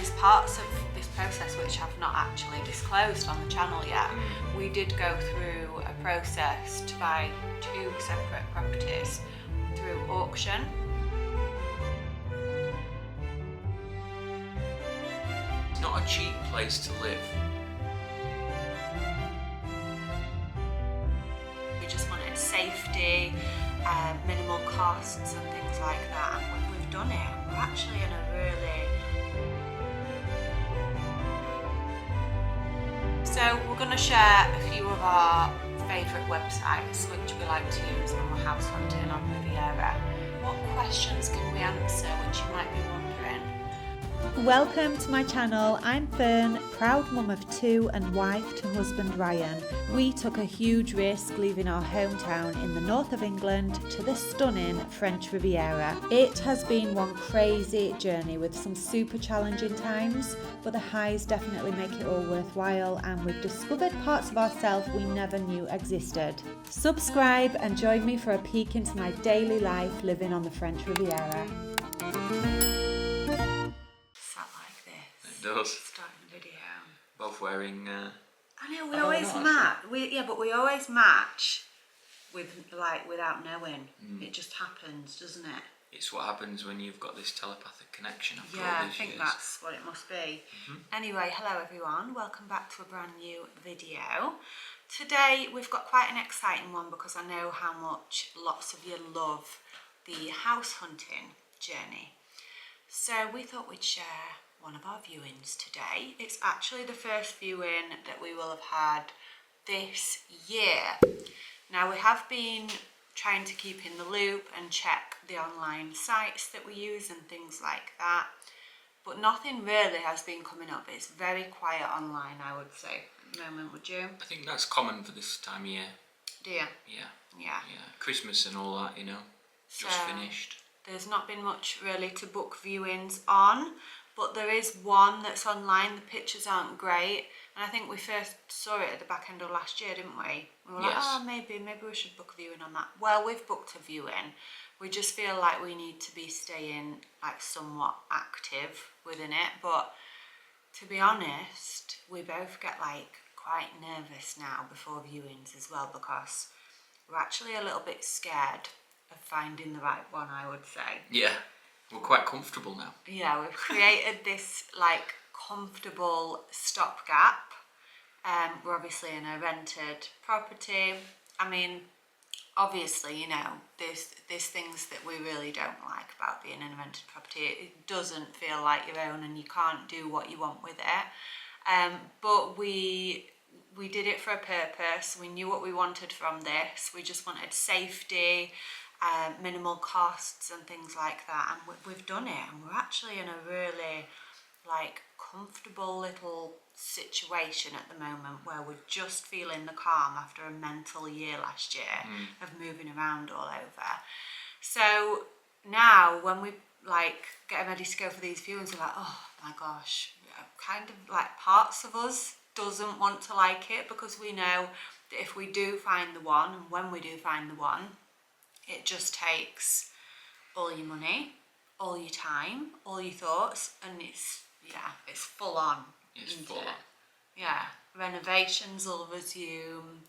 there's parts of this process which I've not actually disclosed on the channel yet. We did go through a process to buy 2 separate properties through auction. It's not a cheap place to live. We just wanted safety, minimal costs and things like that, and we've done it. We're actually in a really... So we're going to share a few of our favourite websites which we like to use when we're house hunting on Riviera. What questions can we answer which you might be wondering? Welcome to my channel. I'm Fern, proud mum of 2 and wife to husband Ryan. We took a huge risk leaving our hometown in the north of England to the stunning French Riviera. It has been one crazy journey with some super challenging times, but the highs definitely make it all worthwhile, and we've discovered parts of ourselves we never knew existed. Subscribe and join me for a peek into my daily life living on the French Riviera. It does. Starting the video. Both wearing. I know we always match. But we always match with without knowing. It just happens, doesn't it? It's what happens when you've got this telepathic connection after all Yeah, I these think years. that's what it must be. Anyway, hello everyone. Welcome back to a brand new video. Today we've got quite an exciting one because I know how much lots of you love the house hunting journey. So we thought we'd share one of our viewings today. It's actually the first viewing that we will have had this year. Now we have been trying to keep in the loop and check the online sites that we use and things like that, but nothing really has been coming up. It's very quiet online, I would say, at the moment. Would you? I think that's common for this time of year. Do you? Yeah. Christmas and all that, just finished. There's not been much really to book viewings on, but there is one that's online. The pictures aren't great, and I think we first saw it at the back end of last year, didn't we? We were like, oh, maybe we should book a viewing on that. Well, we've booked a viewing. We just feel like we need to be staying somewhat active within it, but to be honest, we both get quite nervous now before viewings as well, because we're actually a little bit scared of finding the right one, I would say. Yeah, we're quite comfortable now. Yeah, we've created this comfortable stopgap. We're obviously in a rented property. I mean, obviously, there's things that we really don't like about being in a rented property. It doesn't feel like your own and you can't do what you want with it. But we did it for a purpose. We knew what we wanted from this. We just wanted safety, minimal costs and things like that, and we've done it, and we're actually in a really comfortable little situation at the moment where we're just feeling the calm after a mental year last year of moving around all over. So now when we getting ready to go for these viewings, we're like, oh my gosh, kind of parts of us doesn't want to like it, because we know that if we do find the one, and when we do find the one, it just takes all your money, all your time, all your thoughts, and it's full on. It's full on. Yeah, renovations will resume,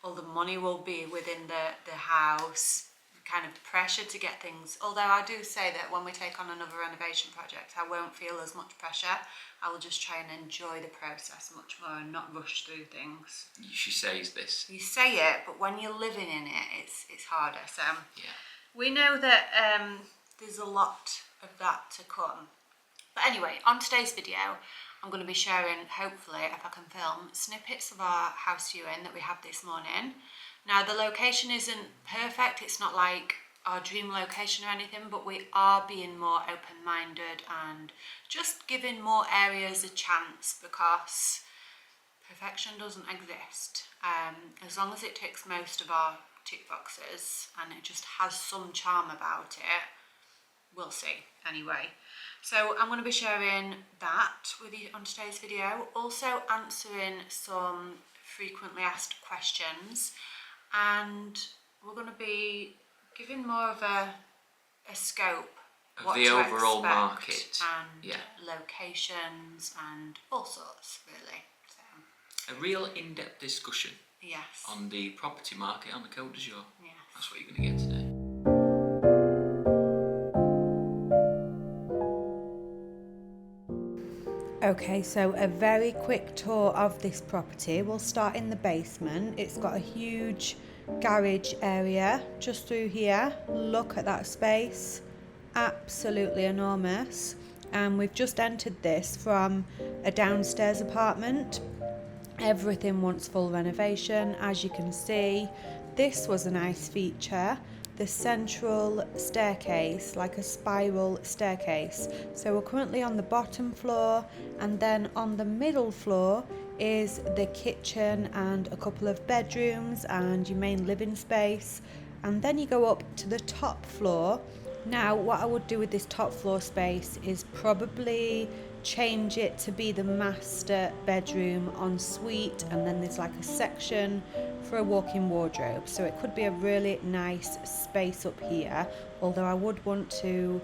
all the money will be within the house, kind of pressure to get things. Although I do say that when we take on another renovation project, I won't feel as much pressure. I will just try and enjoy the process much more and not rush through things. She says this. You say it, but when you're living in it, it's harder. So yeah, we know that there's a lot of that to come. But anyway, on today's video, I'm going to be sharing, hopefully, if I can film, snippets of our house viewing that we had this morning. Now, the location isn't perfect. It's not like our dream location or anything, but we are being more open-minded and just giving more areas a chance, because perfection doesn't exist. As long as it ticks most of our tick boxes and it just has some charm about it, we'll see anyway. So I'm going to be sharing that with you on today's video, also answering some frequently asked questions, and we're going to be giving more of a scope Of what the to overall expect market. and Yeah. locations and all sorts, really. So, A real in-depth discussion yes. on the property market on the Côte d'Azur. Yes. That's what you're going to get today. Okay, so a very quick tour of this property. We'll start in the basement. It's got a huge garage area just through here. Look at that space. Absolutely enormous. And we've just entered this from a downstairs apartment. Everything wants full renovation, as you can see. This was a nice feature, the central staircase, like a spiral staircase. So we're currently on the bottom floor, and then on the middle floor is the kitchen and a couple of bedrooms and your main living space. And then you go up to the top floor. Now, what I would do with this top floor space is probably change it to be the master bedroom ensuite, and then there's like a section for a walk-in wardrobe. So it could be a really nice space up here, although I would want to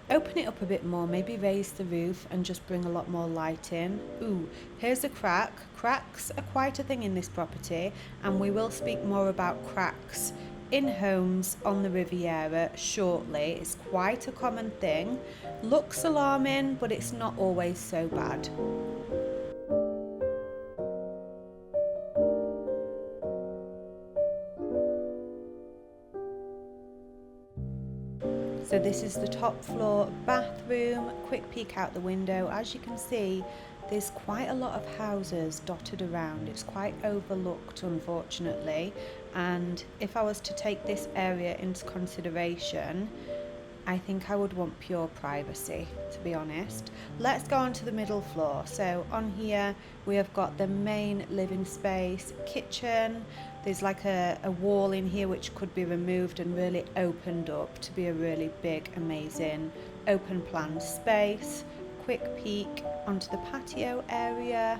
open it up a bit more, maybe raise the roof and just bring a lot more light in. Ooh, here's a crack. Cracks are quite a thing in this property, and we will speak more about cracks in homes on the Riviera shortly. It's quite a common thing. Looks alarming, but it's not always so bad. So this is the top floor bathroom. Quick peek out the window. As you can see, there's quite a lot of houses dotted around. It's quite overlooked, unfortunately. And if I was to take this area into consideration, I think I would want pure privacy, to be honest. Let's go on to the middle floor. So on here, we have got the main living space, kitchen. There's like a wall in here which could be removed and really opened up to be a really big, amazing, open plan space. Quick peek onto the patio area.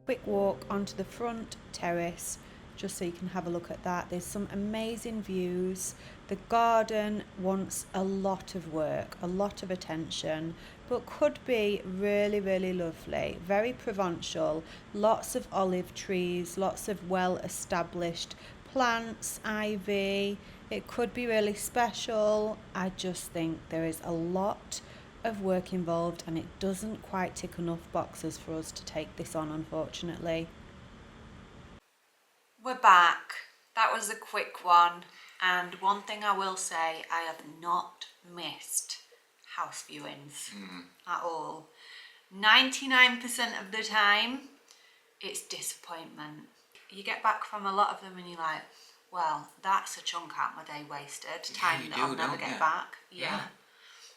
Quick walk onto the front terrace, just so you can have a look at that. There's some amazing views. The garden wants a lot of work, a lot of attention, but could be really, really lovely. Very provincial, lots of olive trees, lots of well-established plants, ivy. It could be really special. I just think there is a lot of work involved, and it doesn't quite tick enough boxes for us to take this on, unfortunately. We're back. That was a quick one, and one thing I will say, I have not missed house viewings at all. 99% of the time, it's disappointment. You get back from a lot of them and you're like, well, that's a chunk out of my day wasted, time that I'll never get back. Yeah.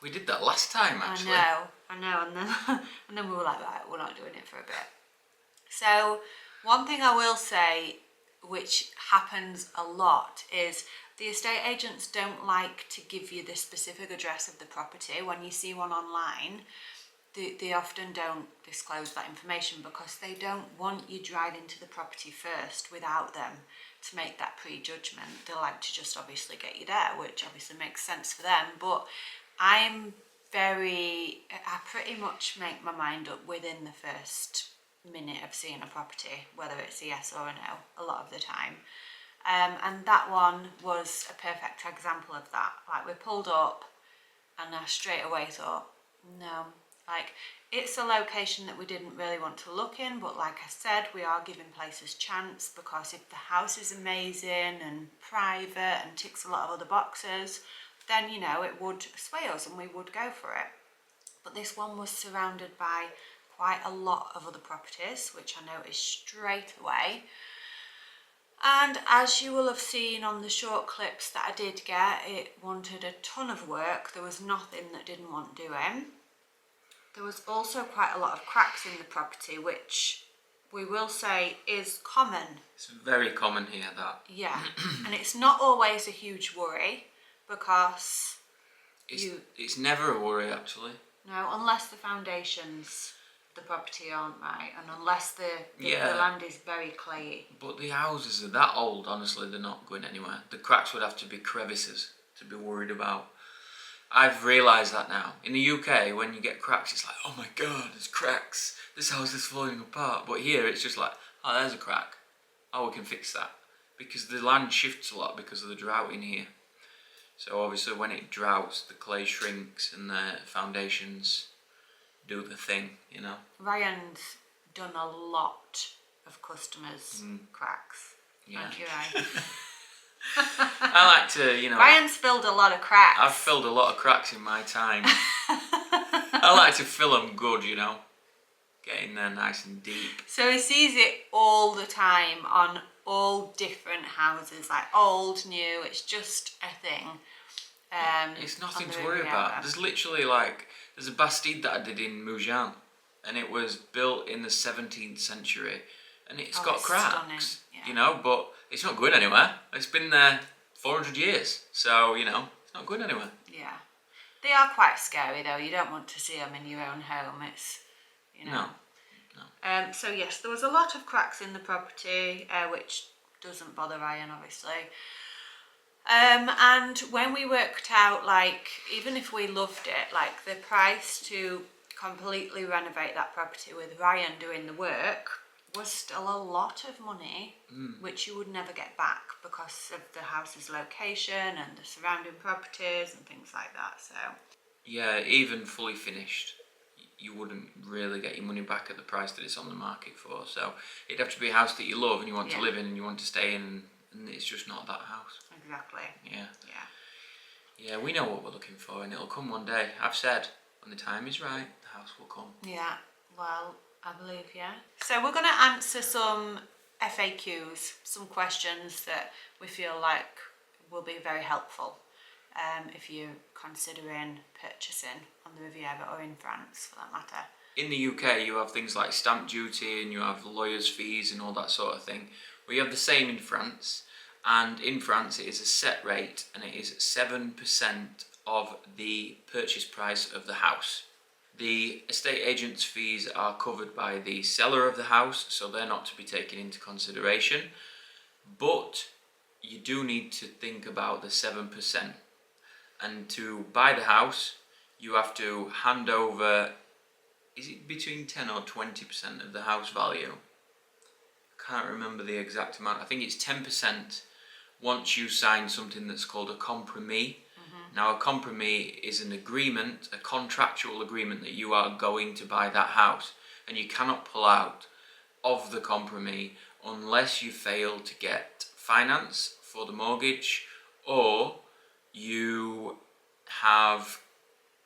We did that last time, actually. I know, and then we were like, right, we're not doing it for a bit. So one thing I will say, which happens a lot, is the estate agents don't like to give you the specific address of the property. When you see one online, they often don't disclose that information because they don't want you driving to the property first without them to make that prejudgment. They like to just obviously get you there, which obviously makes sense for them, but I pretty much make my mind up within the first minute of seeing a property, whether it's a yes or a no, a lot of the time. And that one was a perfect example of that. Like, we pulled up and I straight away thought, no, like, it's a location that we didn't really want to look in, but like I said, we are giving places chance, because if the house is amazing and private and ticks a lot of other boxes, then, you know, it would sway us and we would go for it. But this one was surrounded by quite a lot of other properties, which I noticed straight away. And as you will have seen on the short clips that I did get, it wanted a ton of work. There was nothing that didn't want doing. There was also quite a lot of cracks in the property, which we will say is common. It's very common here, that. Yeah, and it's not always a huge worry, because It's never a worry actually. No, unless the foundations of the property aren't right, and unless the Yeah. land is very clayey. But the houses are that old, honestly, they're not going anywhere. The cracks would have to be crevices to be worried about. I've realised that now. In the UK, when you get cracks, it's like, oh my god, there's cracks. This house is falling apart. But here, it's just like, oh, there's a crack. Oh, we can fix that. Because the land shifts a lot because of the drought in here. So obviously when it droughts, the clay shrinks and the foundations do the thing, you know. Ryan's done a lot of customers' cracks. Yeah. Aren't you, Ryan? I like to, you know... Ryan's filled a lot of cracks. I've filled a lot of cracks in my time. I like to fill them good, you know. Get in there nice and deep. So he sees it all the time on all different houses, like old, new, it's just a thing. It's nothing on to the worry Riviera. about. There's literally like, there's a bastide that I did in Mougins, and it was built in the 17th century, and it's got cracks, stunning, yeah. you know, but it's not going anywhere. It's been there 400 years, so, you know, it's not going anywhere. Yeah. They are quite scary though, you don't want to see them in your own home, it's, you know. No. So yes, there was a lot of cracks in the property, which doesn't bother Ryan obviously. And when we worked out, like, even if we loved it, like the price to completely renovate that property with Ryan doing the work was still a lot of money, which you would never get back because of the house's location and the surrounding properties and things like that. So Yeah, even fully finished, you wouldn't really get your money back at the price that it's on the market for. So it'd have to be a house that you love and you want to live in and you want to stay in, and it's just not that house. exactly. Yeah, we know what we're looking for, and it'll come one day. I've said, when the time is right, the house will come. Yeah, well, I believe, yeah. So we're going to answer some FAQs, some questions that we feel like will be very helpful if you're considering purchasing on the Riviera or in France, for that matter. In the UK, you have things like stamp duty and you have lawyers' fees and all that sort of thing. We have the same in France, and in France it is a set rate, and it is 7% of the purchase price of the house. The estate agent's fees are covered by the seller of the house, so they're not to be taken into consideration. But you do need to think about the 7%. And to buy the house, you have to hand over, is it between 10 or 20% of the house value? I can't remember the exact amount. I think it's 10% once you sign something that's called a compromis. Now, a compromis is an agreement, a contractual agreement that you are going to buy that house, and you cannot pull out of the compromis unless you fail to get finance for the mortgage, or you have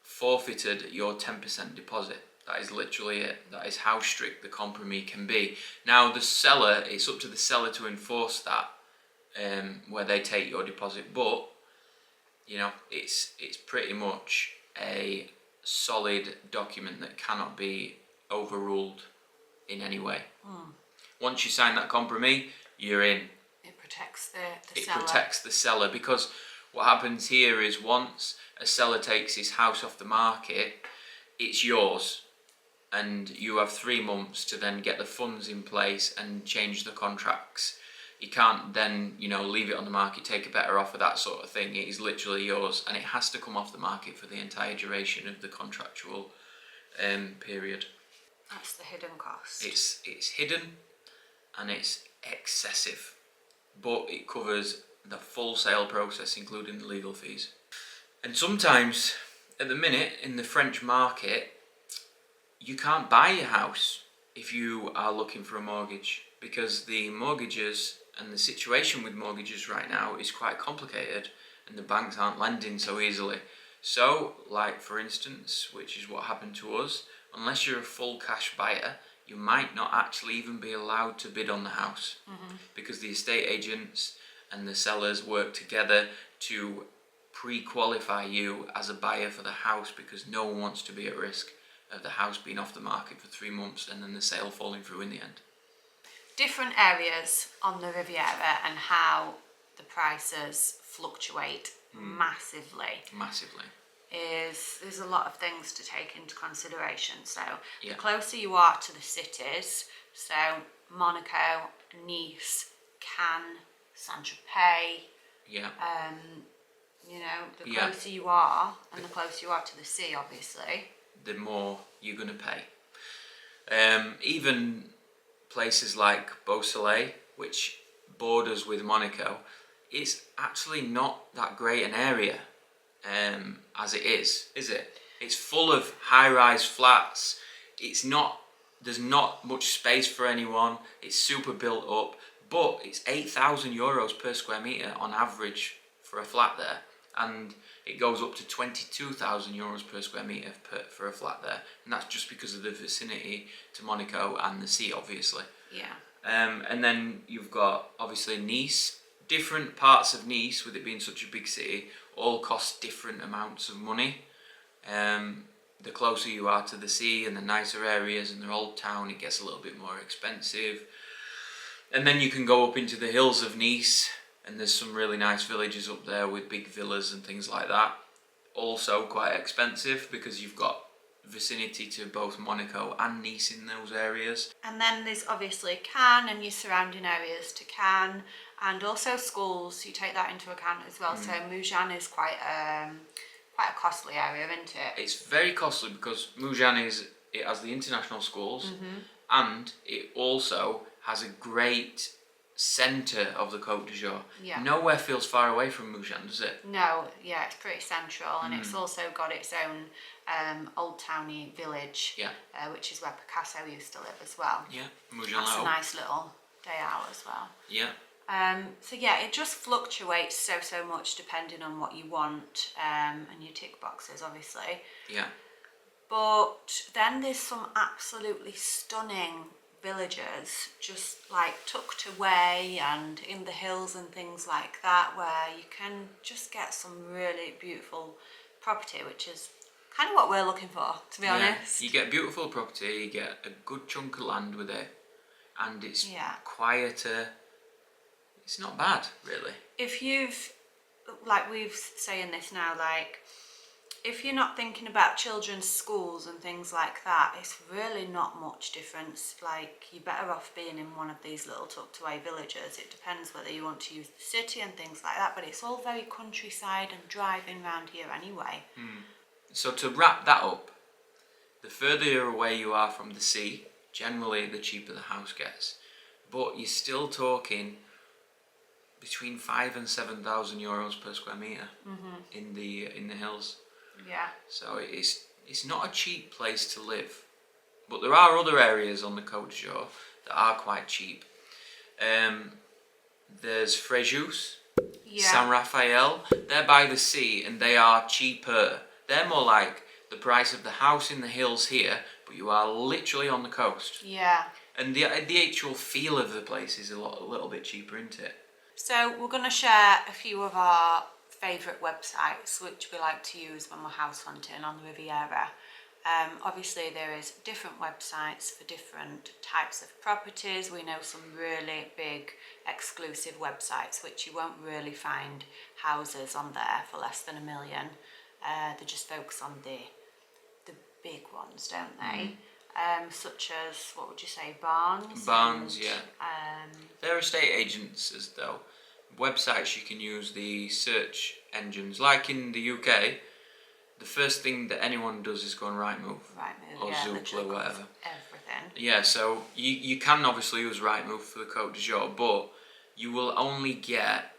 forfeited your 10% deposit. That is literally it. That is how strict the compromis can be. Now, the seller, it's up to the seller to enforce that, where they take your deposit, but you know, it's pretty much a solid document that cannot be overruled in any way. Once you sign that compromis, you're in. It protects the It seller. protects the seller, because what happens here is once a seller takes his house off the market, it's yours, and you have 3 months to then get the funds in place and change the contracts. You can't then, you know, leave it on the market, take a better offer, that sort of thing. It is literally yours, and it has to come off the market for the entire duration of the contractual period. That's the hidden cost. It's hidden and it's excessive, but it covers the full sale process, including the legal fees. And sometimes, at the minute, in the French market, you can't buy your house if you are looking for a mortgage, because the mortgages and the situation with mortgages right now is quite complicated, and the banks aren't lending so easily. So, like for instance, which is what happened to us, unless you're a full cash buyer, you might not actually even be allowed to bid on the house, because the estate agents and the sellers work together to pre-qualify you as a buyer for the house, because no one wants to be at risk of the house being off the market for 3 months and then the sale falling through in the end. Different areas on the Riviera and how the prices fluctuate massively. Massively. is there's a lot of things to take into consideration. So Yeah. the closer you are to the cities, so Monaco, Nice, Cannes, Saint-Tropez, Yeah. you know, the Yeah. closer you are, and the closer you are to the sea, obviously. The more you're going to pay. Even places like Beausoleil, which borders with Monaco, it's actually not that great an area as it is it? It's full of high-rise flats. There's not much space for anyone. It's super built up, but it's €8,000 per square metre on average for a flat there, and it goes up to €22,000 per square metre for a flat there, and that's just because of the vicinity to Monaco and the sea, obviously. Yeah. And then you've got obviously Nice. Different parts of Nice, with it being such a big city, all cost different amounts of money. The closer you are to the sea and the nicer areas and the old town, it gets a little bit more expensive. And then you can go up into the hills of Nice, and there's some really nice villages up there with big villas and things like that. Also quite expensive because you've got vicinity to both Monaco and Nice in those areas. And then there's obviously Cannes and your surrounding areas to Cannes, and also schools. You take that into account as well. So Mougins is quite a costly area, isn't it? It's very costly because Mougins it has the international schools, and it also has a great centre of the Côte d'Azur. Yeah. Nowhere feels far away from Mougins, does it? No, yeah, it's pretty central, and it's also got its own old towny village, which is where Picasso used to live as well. Yeah, Mougins. That's a nice little day out as well. Yeah. So yeah, it just fluctuates so much depending on what you want, and your tick boxes, obviously. Yeah. But then there's some absolutely stunning villages just like tucked away and in the hills and things like that, where you can just get some really beautiful property, which is kind of what we're looking for, to be honest. You get beautiful property, you get a good chunk of land with it, and it's quieter. It's not bad, really. If you've, like we're saying this now, like if you're not thinking about children's schools and things like that, it's really not much difference. Like, you're better off being in one of these little tucked away villages. It depends whether you want to use the city and things like that, but it's all very countryside and driving around here anyway. So to wrap that up, the further away you are from the sea, generally the cheaper the house gets. But you're still talking between €5,000 and €7,000 per square metre in the hills. Yeah. So it's not a cheap place to live, but there are other areas on the Côte d'Azur that are quite cheap. There's Fréjus, Saint Raphael. They're by the sea and they are cheaper. They're more like the price of the house in the hills here, but you are literally on the coast. Yeah. And the actual feel of the place is a little bit cheaper, isn't it? So we're going to share a few of our favourite websites which we like to use when we're house hunting on the Riviera. Obviously there is different websites for different types of properties. We know some really big exclusive websites which you won't really find houses on there for less than $1 million. They just focus on the big ones, don't they? Such as, what would you say, Barnes? Barnes, they're estate agents as though. Websites you can use the search engines, like in the UK, the first thing that anyone does is go on Rightmove or Zoopla or whatever. Everything. Yeah, so you can obviously use Rightmove for the Côte d'Azur, but you will only get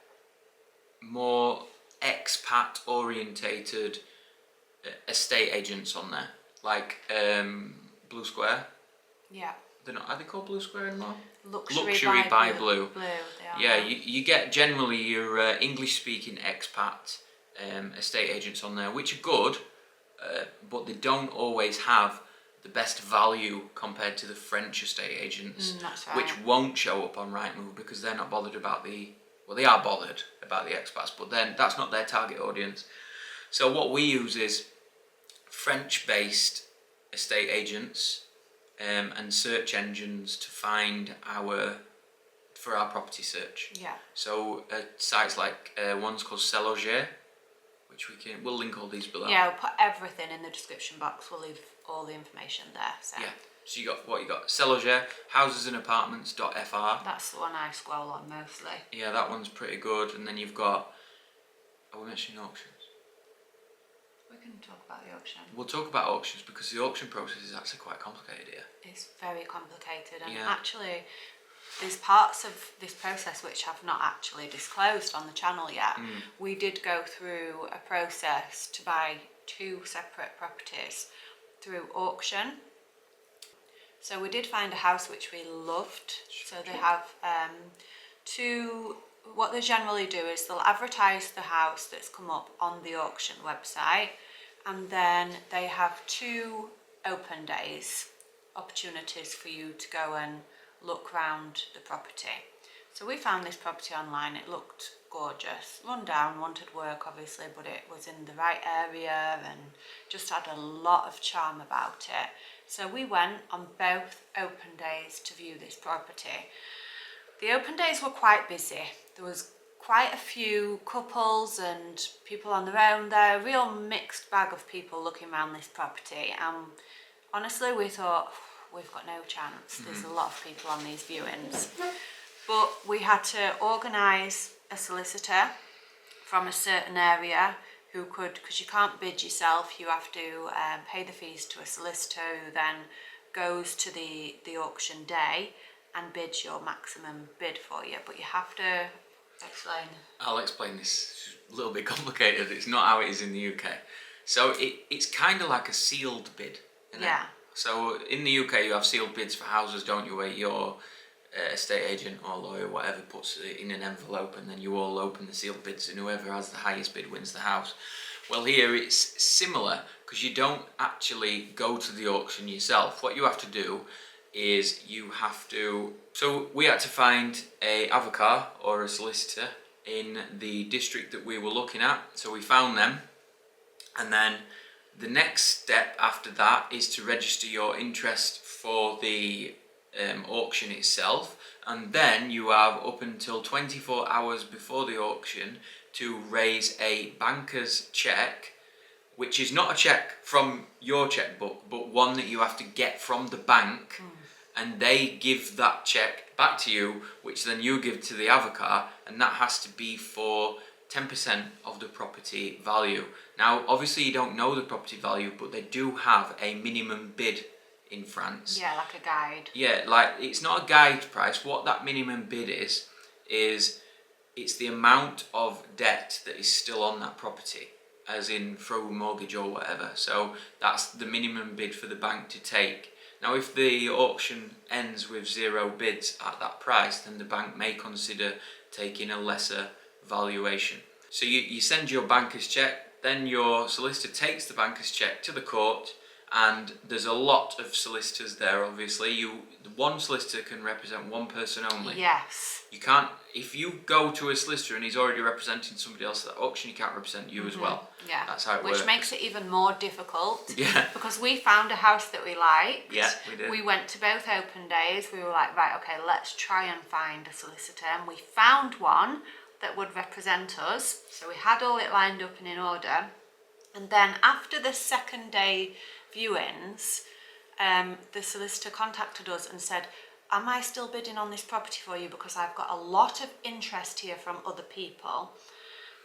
more expat orientated estate agents on there, like Blue Square. Yeah. They're not. Are they called Blue Square anymore? Luxury by Blue. They are. You get generally your English-speaking expat estate agents on there, which are good, but they don't always have the best value compared to the French estate agents, that's right. which won't show up on Rightmove because they're not bothered about they are bothered about the expats, but then that's not their target audience. So what we use is French-based estate agents and search engines to find for our property search. Yeah. So sites like one's called Seloger, which we'll link all these below. Yeah, we'll put everything in the description box. We'll leave all the information there. So. Yeah. So you got Celloger, housesandapartments.fr. That's the one I scroll on mostly. Yeah, that one's pretty good. And then you've got, are we mentioning auctions? We can talk about the auction. We'll talk about auctions because the auction process is actually quite complicated here. It's very complicated, and Yeah. actually there's parts of this process which I've not actually disclosed on the channel yet. We did go through a process to buy 2 separate properties through auction. So we did find a house which we loved. So they have what they generally do is they'll advertise the house that's come up on the auction website, and then they have 2 open days, opportunities for you to go and look round the property. So we found this property online. It looked gorgeous, run down, wanted work obviously, but it was in the right area and just had a lot of charm about it. So we went on both open days to view this property. The open days were quite busy. There was quite a few couples and people on their own there, a real mixed bag of people looking around this property. Honestly, we thought, we've got no chance. There's a lot of people on these viewings. But we had to organise a solicitor from a certain area who could, because you can't bid yourself, you have to pay the fees to a solicitor who then goes to the auction day and bids your maximum bid for you. But you have to explain. I'll explain this. It's a little bit complicated. It's not how it is in the UK. So it's kind of like a sealed bid, isn't it? So in the UK you have sealed bids for houses, don't you, where your estate agent or lawyer, whatever, puts it in an envelope and then you all open the sealed bids and whoever has the highest bid wins the house. Well, here it's similar because you don't actually go to the auction yourself. What you have to do is so we had to find a avocat or a solicitor in the district that we were looking at. So we found them, and then the next step after that is to register your interest for the auction itself, and then you have up until 24 hours before the auction to raise a banker's cheque, which is not a cheque from your chequebook, but one that you have to get from the bank, and they give that cheque back to you, which then you give to the avocat, and that has to be for 10% of the property value. Now, obviously you don't know the property value, but they do have a minimum bid in France. Yeah, like a guide. Yeah, like it's not a guide price. What that minimum bid is it's the amount of debt that is still on that property, as in through mortgage or whatever. So that's the minimum bid for the bank to take. Now, if the auction ends with 0 bids at that price, then the bank may consider taking a lesser valuation. So you send your banker's cheque, then your solicitor takes the banker's cheque to the court, and there's a lot of solicitors there. Obviously, one solicitor can represent one person only. Yes. You can't, if you go to a solicitor and he's already representing somebody else at that auction, he can't represent you as well. Yeah. That's how it works. Which makes it even more difficult. Yeah. Because we found a house that we liked. Yeah, we did. We went to both open days. We were like, right, okay, let's try and find a solicitor. And we found one that would represent us. So we had all it lined up and in order. And then after the second day viewings, the solicitor contacted us and said, am I still bidding on this property for you, because I've got a lot of interest here from other people.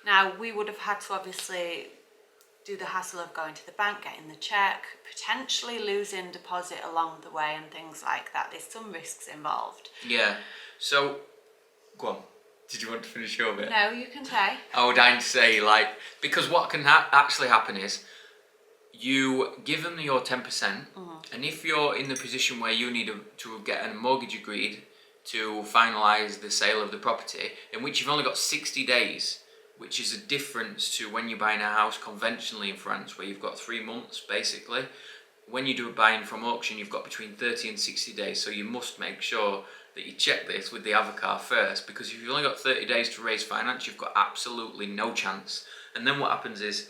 Now, we would have had to obviously do the hassle of going to the bank, getting the cheque, potentially losing deposit along the way and things like that. There's some risks involved. Yeah, so go on. Did you want to finish your bit? No, you can say. I would say, like, because what can actually happen is you give them your 10%, and if you're in the position where you need to get a mortgage agreed to finalise the sale of the property, in which you've only got 60 days, which is a difference to when you're buying a house conventionally in France, where you've got 3 months basically. When you do a buying from auction, you've got between 30 and 60 days, so you must make sure that you check this with the avocat first, because if you've only got 30 days to raise finance, you've got absolutely no chance. And then what happens is,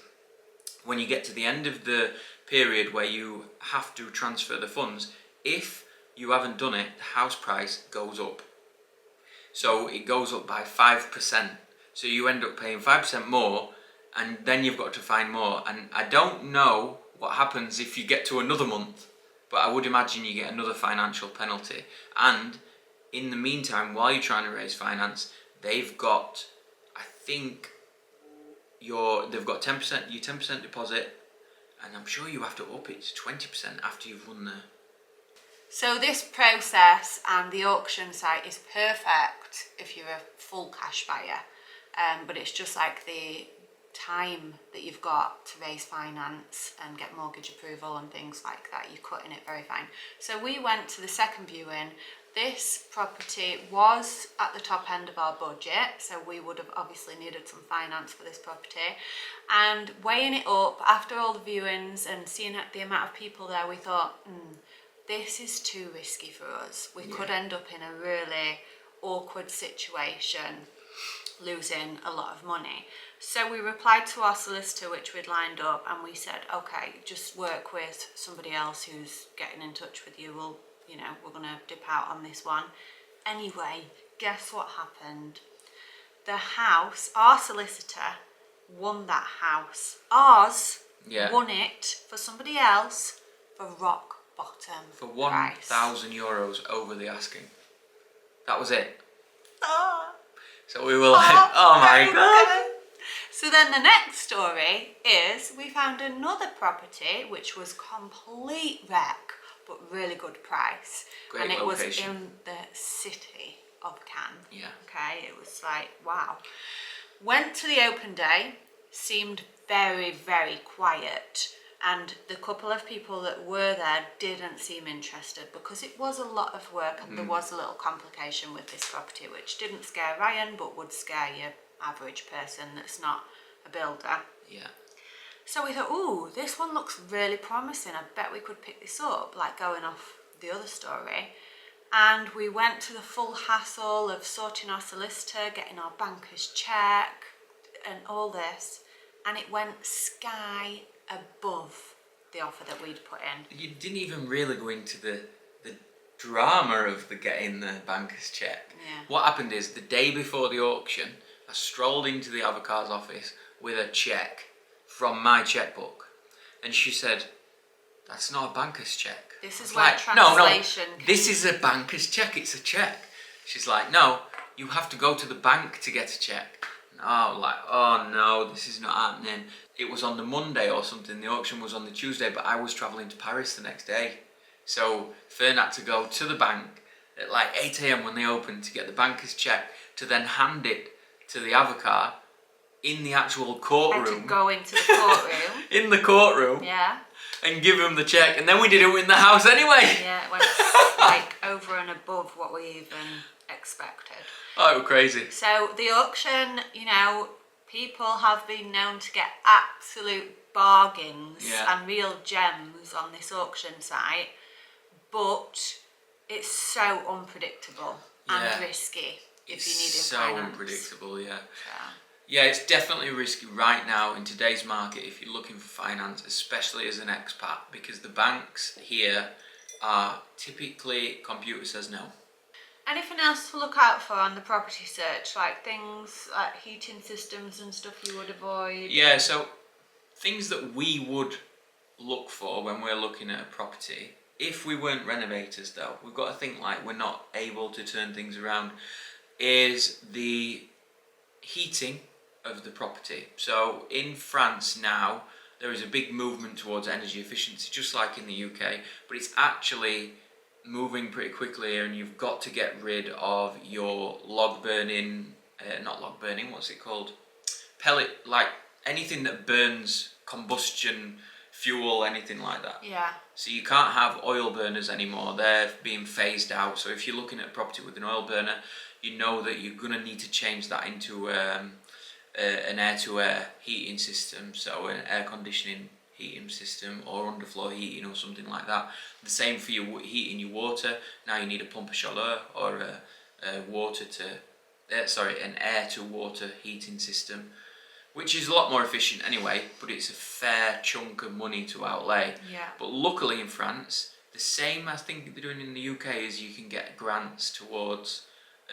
when you get to the end of the period where you have to transfer the funds, if you haven't done it, the house price goes up. So it goes up by 5%. So you end up paying 5% more, and then you've got to find more. And I don't know what happens if you get to another month, but I would imagine you get another financial penalty. And in the meantime, while you're trying to raise finance, they've got, I think, they've got 10%, your 10% deposit, and I'm sure you have to up it to 20% after you've won the... So this process and the auction site is perfect if you're a full cash buyer, but it's just like the time that you've got to raise finance and get mortgage approval and things like that. You're cutting it very fine. So we went to the second viewing. This property was at the top end of our budget, so we would have obviously needed some finance for this property. And weighing it up after all the viewings and seeing the amount of people there, we thought, this is too risky for us. We could end up in a really awkward situation, losing a lot of money. So we replied to our solicitor, which we'd lined up, and we said, okay, just work with somebody else who's getting in touch with you. We're gonna dip out on this one. Anyway, guess what happened? The house, our solicitor won that house. Ours won it for somebody else for rock bottom for 1,000 euros over the asking. That was it. So we were like, oh my god. So then the next story is we found another property which was complete wreck but really good price. Great and it location. was in the city of Cannes. Yeah. Okay, it was like, wow. Went to the open day, seemed very, very quiet. And the couple of people that were there didn't seem interested because it was a lot of work and there was a little complication with this property which didn't scare Ryan but would scare your average person that's not a builder. Yeah. So we thought, ooh, this one looks really promising. I bet we could pick this up, like going off the other story. And we went to the full hassle of sorting our solicitor, getting our banker's check and all this. And it went sky above the offer that we'd put in. You didn't even really go into the drama of the getting the banker's check. Yeah. What happened is the day before the auction, I strolled into the avocar's office with a check from my checkbook, and she said, "That's not a banker's check." This is I was where like, translation. No, this is a banker's check. It's a check. She's like, "No, you have to go to the bank to get a check." And I was like, "Oh no, this is not happening." It was on the Monday or something. The auction was on the Tuesday, but I was travelling to Paris the next day. So Fern had to go to the bank at like 8 a.m. when they opened to get the banker's check to then hand it to the avocar in the actual courtroom. Had to go into the courtroom. In the courtroom. Yeah. And give him the check. And then we did it in the house anyway. Yeah, it went like over and above what we even expected. Oh, it was crazy. So the auction, people have been known to get absolute bargains and real gems on this auction site, but it's so unpredictable and risky if you need so finance. unpredictable, yeah. Yeah, it's definitely risky right now in today's market if you're looking for finance, especially as an expat, because the banks here are typically, computer says no. Anything else to look out for on the property search, like things like heating systems and stuff you would avoid? Yeah, so things that we would look for when we're looking at a property, if we weren't renovators though, we've got to think like we're not able to turn things around, is the heating of the property. So in France now, there is a big movement towards energy efficiency, just like in the UK, but it's actually moving pretty quickly here, and you've got to get rid of your log burning, not log burning, what's it called? Pellet, like anything that burns combustion fuel, anything like that. Yeah. So you can't have oil burners anymore, they're being phased out. So if you're looking at a property with an oil burner, you know that you're going to need to change that into an air-to-air heating system, so an air conditioning heating system or underfloor heating or something like that. The same for your heating your water. Now you need a pompe à chaleur or an air to water heating system, which is a lot more efficient anyway, but it's a fair chunk of money to outlay. Yeah. But luckily in France, the same I think they're doing in the UK is you can get grants towards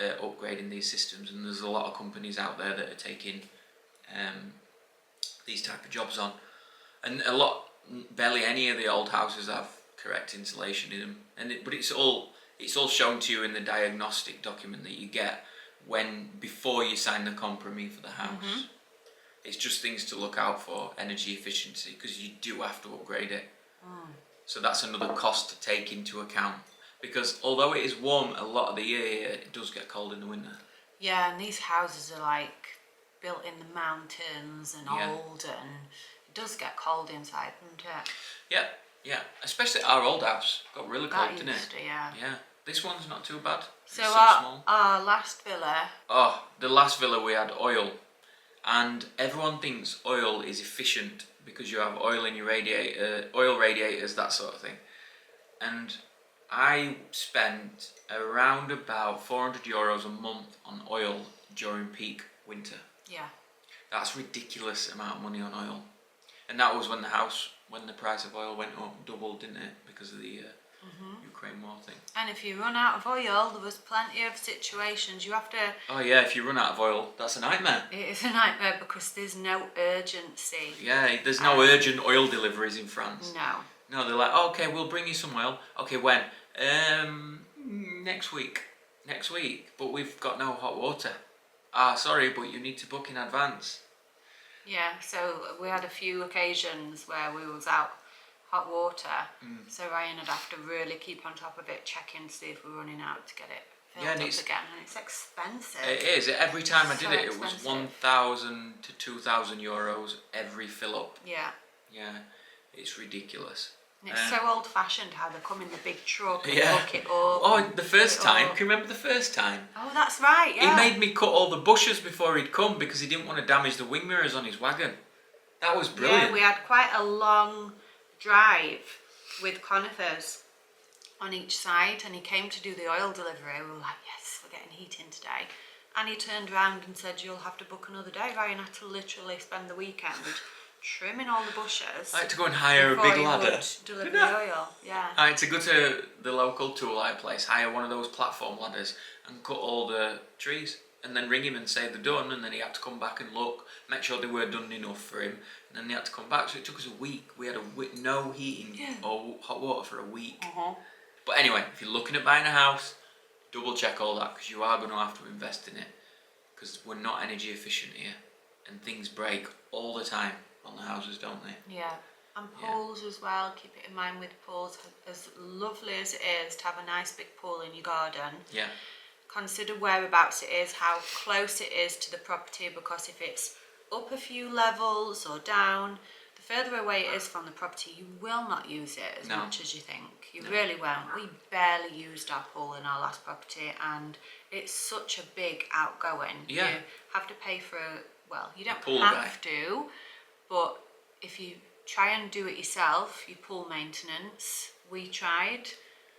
upgrading these systems, and there's a lot of companies out there that are taking these type of jobs on. And barely any of the old houses have correct insulation in them. But it's all shown to you in the diagnostic document that you get before you sign the compromise for the house. It's just things to look out for, energy efficiency, because you do have to upgrade it. So that's another cost to take into account. Because although it is warm a lot of the year here, it does get cold in the winter. Yeah, and these houses are like built in the mountains and old, and it does get cold inside, doesn't it? Yeah. Especially our old house got really cold, didn't it? Yeah. This one's not too bad. So it's small. Our last villa. Oh, the last villa we had oil, and everyone thinks oil is efficient because you have oil in your radiator, oil radiators, that sort of thing. And I spent around about €400 a month on oil during peak winter. Yeah. That's ridiculous amount of money on oil. And that was when the price of oil went up, doubled, didn't it? Because of the Ukraine war thing. And if you run out of oil, there was plenty of situations you have to... Oh yeah, if you run out of oil, that's a nightmare. It is a nightmare because there's no urgency. Yeah, there's no urgent oil deliveries in France. No, they're like, oh, okay, we'll bring you some oil. Okay, when? Next week. But we've got no hot water. Sorry, but you need to book in advance. Yeah, so we had a few occasions where we was out hot water, so Ryan would have to really keep on top of it, checking to see if we're running out to get it filled up again, and it's expensive. It is. Every time I did it, it was 1,000 to 2,000 euros every fill up. Yeah, it's ridiculous. And it's so old-fashioned how they come in the big truck and hook it up. Oh, the first time. Can you remember the first time? Oh, that's right, yeah. He made me cut all the bushes before he'd come because he didn't want to damage the wing mirrors on his wagon. That was brilliant. Yeah, we had quite a long drive with conifers on each side, and he came to do the oil delivery. We were like, yes, we're getting heat in today. And he turned around and said, you'll have to book another day. Ryan had to literally spend the weekend trimming all the bushes. I had to go and hire a big ladder. Deliver the oil, yeah. I had to go to the local tool hire place, hire one of those platform ladders and cut all the trees, and then ring him and say they're done, and then he had to come back and look, make sure they were done enough for him, and then they had to come back. So it took us a week. We had no heating or hot water for a week. But anyway, if you're looking at buying a house, double check all that, because you are going to have to invest in it, because we're not energy efficient here, and things break all the time on the houses, don't they? Yeah, and pools as well. Keep it in mind with pools. As lovely as it is to have a nice big pool in your garden, consider whereabouts it is, how close it is to the property, because if it's up a few levels or down, the further away it is from the property, you will not use it as much as you think. You really won't. We barely used our pool in our last property, and it's such a big outgoing. You have to pay for you don't have to, but if you try and do it yourself, your pool maintenance, we tried,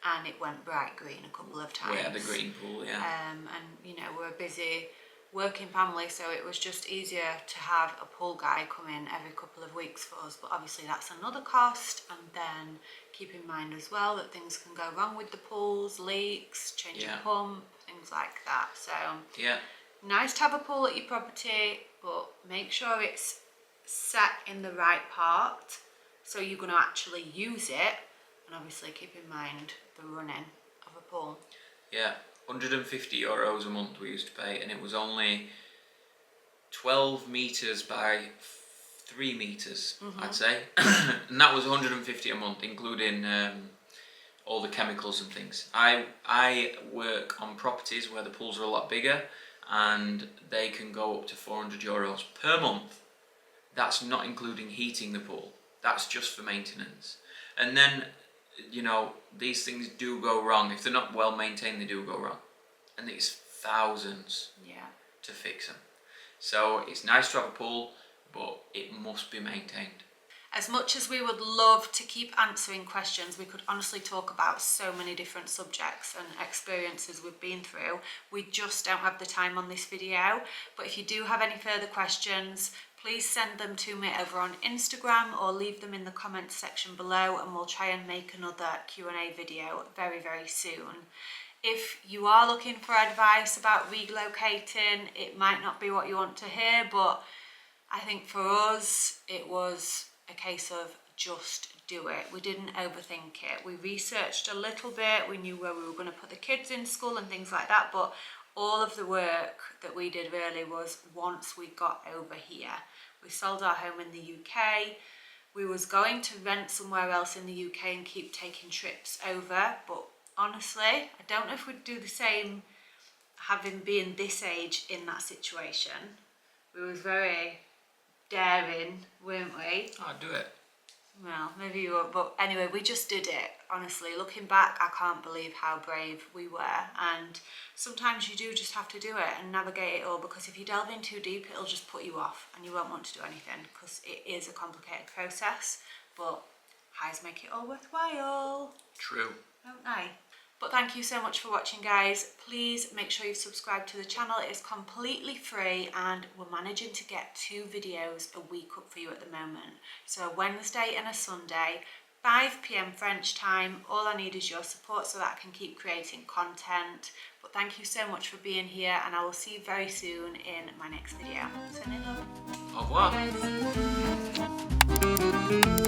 and it went bright green a couple of times. We had a green pool, and you know, we're a busy working family, so it was just easier to have a pool guy come in every couple of weeks for us. But obviously that's another cost, and then keep in mind as well that things can go wrong with the pools, leaks, changing pump, things like that. So nice to have a pool at your property, but make sure it's set in the right part so you're going to actually use it, and obviously keep in mind the running of a pool. €150 a month we used to pay, and it was only 12 metres by 3 metres, I'd say. And that was 150 a month, including all the chemicals and things. I work on properties where the pools are a lot bigger, and they can go up to €400 per month. That's not including heating the pool. That's just for maintenance. And then, you know, these things do go wrong. If they're not well maintained, they do go wrong. And it's thousands to fix them. So it's nice to have a pool, but it must be maintained. As much as we would love to keep answering questions, we could honestly talk about so many different subjects and experiences we've been through. We just don't have the time on this video. But if you do have any further questions, please send them to me over on Instagram or leave them in the comments section below, and we'll try and make another Q&A video very, very soon. If you are looking for advice about relocating, it might not be what you want to hear, but I think for us, it was a case of just do it. We didn't overthink it. We researched a little bit. We knew where we were going to put the kids in school and things like that. But all of the work that we did really was once we got over here. We sold our home in the UK. We was going to rent somewhere else in the UK and keep taking trips over. But honestly, I don't know if we'd do the same having been this age in that situation. We was very daring, weren't we? I'd do it. Well, maybe you were, but anyway, we just did it. Honestly, looking back, I can't believe how brave we were. And sometimes you do just have to do it and navigate it all, because if you delve in too deep, it'll just put you off and you won't want to do anything, because it is a complicated process. But highs make it all worthwhile. True. Don't they? But thank you so much for watching, guys. Please make sure you subscribe to the channel. It is completely free and we're managing to get 2 videos a week up for you at the moment. So a Wednesday and a Sunday, 5 PM French time. All I need is your support so that I can keep creating content. But thank you so much for being here, and I will see you very soon in my next video. Sending love. Au revoir. Bye, guys.